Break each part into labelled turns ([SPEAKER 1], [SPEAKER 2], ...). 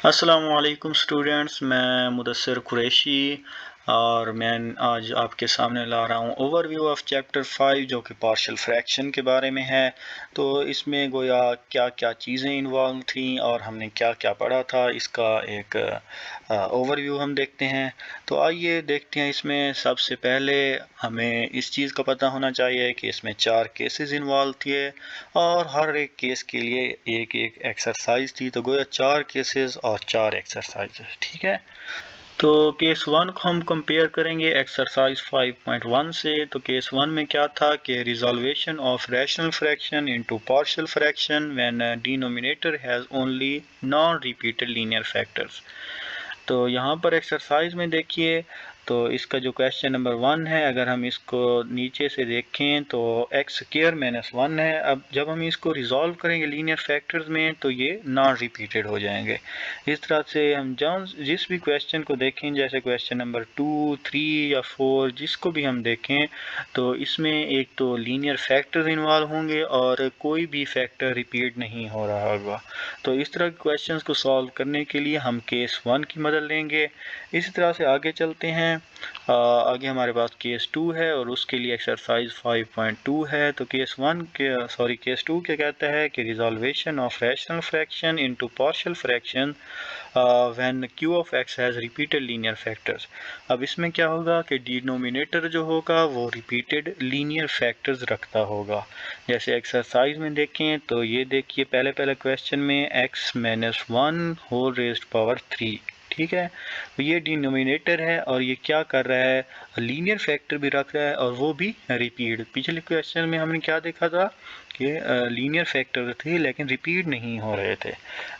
[SPEAKER 1] अस्सलामुअलैकुम स्टूडेंट्स, मैं मुदस्सिर कुरैशी और मैं आज आपके सामने ला रहा हूँ ओवरव्यू ऑफ चैप्टर 5 जो कि पार्शियल फ्रैक्शन के बारे में है। तो इसमें गोया क्या क्या चीज़ें इन्वॉल्व थी और हमने क्या क्या पढ़ा था, इसका एक ओवरव्यू हम देखते हैं। तो आइए देखते हैं। इसमें सबसे पहले हमें इस चीज़ का पता होना चाहिए कि इसमें 4 केसेस इन्वॉल्व थे और हर एक केस के लिए एक एक एक्सरसाइज थी। तो गोया 4 केसेस और 4 एक्सरसाइज, ठीक है। तो केस 1 को हम कंपेयर करेंगे एक्सरसाइज 5.1 से। तो केस 1 में क्या था कि resolution of rational fraction into partial fraction when denominator has only non repeated linear factors. तो यहाँ पर एक्सरसाइज में देखिए, तो इसका जो क्वेश्चन नंबर 1 है, अगर हम इसको नीचे से देखें तो एक्स स्क्वायर माइनस 1 है। अब जब हम इसको रिजॉल्व करेंगे लीनियर फैक्टर्स में तो ये नॉन रिपीटेड हो जाएंगे। इस तरह से हम जिस भी क्वेश्चन को देखें, जैसे क्वेश्चन नंबर 2, 3 या 4, जिसको भी हम देखें, तो इसमें एक तो लीनियर फैक्टर्स इन्वॉल्व होंगे और कोई भी फैक्टर रिपीट नहीं हो रहा होगा। तो इस तरह के क्वेश्चंस को सॉल्व करने के लिए हम केस 1 की मदद लेंगे। इसी तरह से आगे चलते हैं। आगे हमारे पास केस 2 है और उसके लिए एक्सरसाइज 5.2 है। तो केस 2 क्या कहता है कि resolution of rational fraction into partial fraction when q of x has repeated linear factors. अब इसमें क्या होगा कि डिनोमिनेटर जो होगा वो रिपीटेड लीनियर फैक्टर्स रखता होगा। जैसे एक्सरसाइज में देखें तो ये देखिए, पहले क्वेश्चन में x minus 1 whole raised power 3, ठीक है। तो ये डिनोमिनेटर है और ये क्या कर रहा है, लीनियर फैक्टर भी रख रहा है और वो भी रिपीट। पिछले क्वेश्चन में हमने क्या देखा था कि लीनियर फैक्टर थे लेकिन रिपीट नहीं हो रहे थे।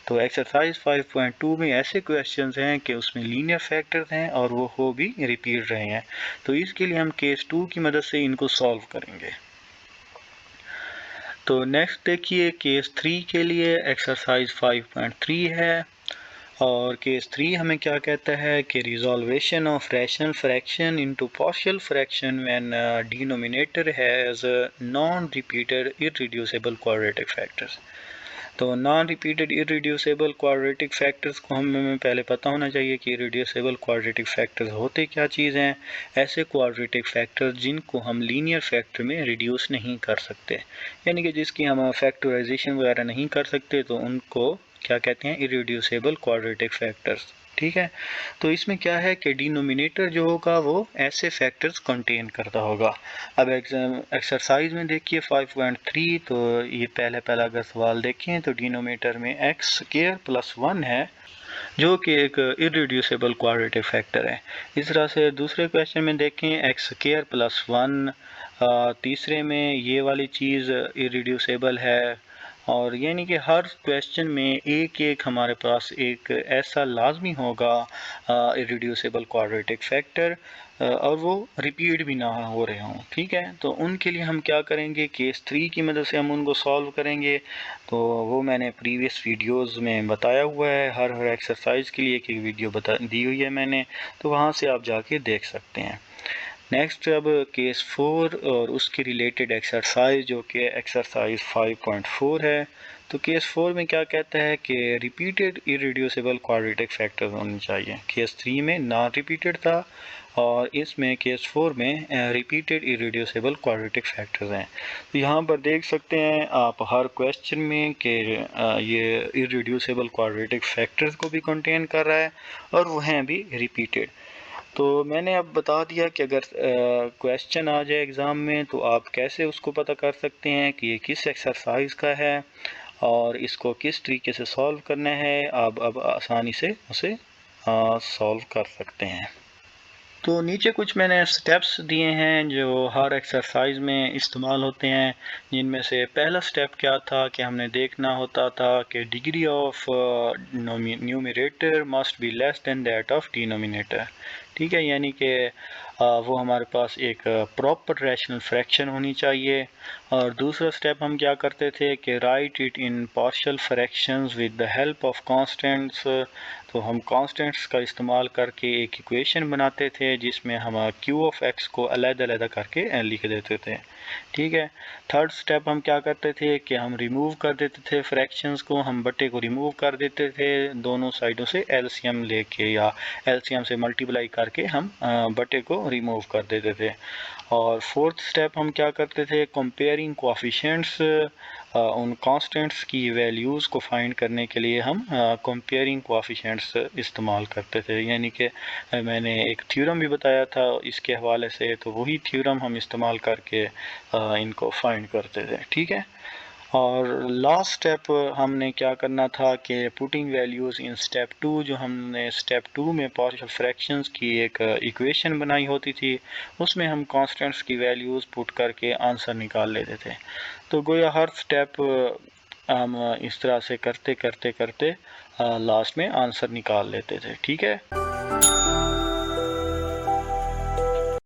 [SPEAKER 1] तो एक्सरसाइज 5.2 में ऐसे क्वेश्चंस हैं कि उसमें लीनियर फैक्टर्स हैं और वो हो भी रिपीट रहे हैं। तो इसके लिए हम केस 2 की मदद से इनको सॉल्व करेंगे। तो नेक्स्ट देखिए, केस 3 के लिए एक्सरसाइज 5.3 है और केस 3 हमें क्या कहता है कि resolution of rational fraction into partial fraction when denominator has non repeated irreducible quadratic factors. तो non repeated irreducible quadratic factors को हमें पहले पता होना चाहिए कि इररिड्यूसिबल क्वाड्रेटिक फैक्टर्स होते क्या चीज़ हैं। ऐसे क्वाड्रेटिक फैक्टर्स जिनको हम लीनियर फैक्टर में रिड्यूस नहीं कर सकते, यानी कि जिसकी हम फैक्टराइजेशन वगैरह नहीं कर सकते, तो उनको क्या कहते हैं, इररिड्यूसिबल क्वाड्रेटिक फैक्टर्स, ठीक है। तो इसमें क्या है कि डिनोमिनेटर जो होगा वो ऐसे फैक्टर्स कंटेन करता होगा। अब एक्सरसाइज में देखिए 5.3, तो ये पहला अगर सवाल देखें तो डिनोमिनेटर में एक्स स्क्वायर प्लस 1 है जो कि एक इररिड्यूसिबल क्वाड्रेटिक फैक्टर है। इस तरह से दूसरे क्वेश्चन में देखें एक्स स्क्वायर प्लस 1, तीसरे में ये वाली चीज़ इररिड्यूसिबल है। और यानी कि हर क्वेश्चन में एक एक हमारे पास एक ऐसा लाजमी होगा इररिड्यूसिबल क्वाड्रेटिक फैक्टर और वो रिपीट भी ना हो रहे हों, ठीक है। तो उनके लिए हम क्या करेंगे, केस 3 की मदद से हम उनको सॉल्व करेंगे। तो वो मैंने प्रीवियस वीडियोस में बताया हुआ है, हर एक्सरसाइज के लिए एक एक वीडियो दी हुई है मैंने, तो वहाँ से आप जाके देख सकते हैं। नेक्स्ट अब केस 4 और उसकी रिलेटेड एक्सरसाइज जो कि एक्सरसाइज 5.4 है। तो केस 4 में क्या कहता है कि रिपीटेड इररिड्यूसिबल क्वाड्रेटिक फैक्टर्स होने चाहिए। केस 3 में नॉन रिपीटेड था और इसमें केस 4 में रिपीटेड इररिड्यूसिबल क्वाड्रेटिक फैक्टर्स हैं। तो यहाँ पर देख सकते हैं आप हर क्वेश्चन में कि ये इररिड्यूसिबल क्वाड्रेटिक फैक्टर्स को भी कंटेन कर रहा है और वो हैं भी रिपीटेड। तो मैंने अब बता दिया कि अगर क्वेश्चन आ जाए एग्ज़ाम में तो आप कैसे उसको पता कर सकते हैं कि ये किस एक्सरसाइज का है और इसको किस तरीके से सॉल्व करना है। आप अब आसानी से उसे सॉल्व कर सकते हैं। तो नीचे कुछ मैंने स्टेप्स दिए हैं जो हर एक्सरसाइज में इस्तेमाल होते हैं, जिनमें से पहला स्टेप क्या था कि हमने देखना होता था कि degree of numerator must be less than that of denominator, ठीक है। यानी कि वो हमारे पास एक प्रॉपर रैशनल फ्रैक्शन होनी चाहिए। और दूसरा स्टेप हम क्या करते थे कि right it in partial fractions with the help of constants. तो हम कांस्टेंट्स का इस्तेमाल करके एक इक्वेशन बनाते थे जिसमें हम क्यू ऑफ एक्स को अलग-अलग करके लिख देते थे। ठीक है। थर्ड स्टेप हम क्या करते थे कि हम रिमूव कर देते थे फ्रैक्शंस को, हम बटे को रिमूव कर देते थे दोनों साइडों से एलसीएम लेके या एलसीएम से मल्टीप्लाई करके हम बटे को रिमूव कर देते थे। और फोर्थ स्टेप हम क्या करते थे, कंपेयरिंग कोएफिशिएंट्स, उन कांस्टेंट्स की वैल्यूज़ को फाइंड करने के लिए हम कंपेयरिंग कोएफिशिएंट्स इस्तेमाल करते थे। यानी कि मैंने एक थ्योरम भी बताया था इसके हवाले से, तो वही थ्योरम हम इस्तेमाल करके इनको फाइंड करते थे। ठीक है। और लास्ट स्टेप हमने क्या करना था कि पुटिंग वैल्यूज़ इन स्टेप 2, जो हमने स्टेप 2 में पार्शियल फ्रैक्शंस की एक इक्वेशन बनाई होती थी, उसमें हम कांस्टेंट्स की वैल्यूज़ पुट करके आंसर निकाल लेते थे। तो गोया हर स्टेप हम इस तरह से करते करते करते लास्ट में आंसर निकाल लेते थे। ठीक है।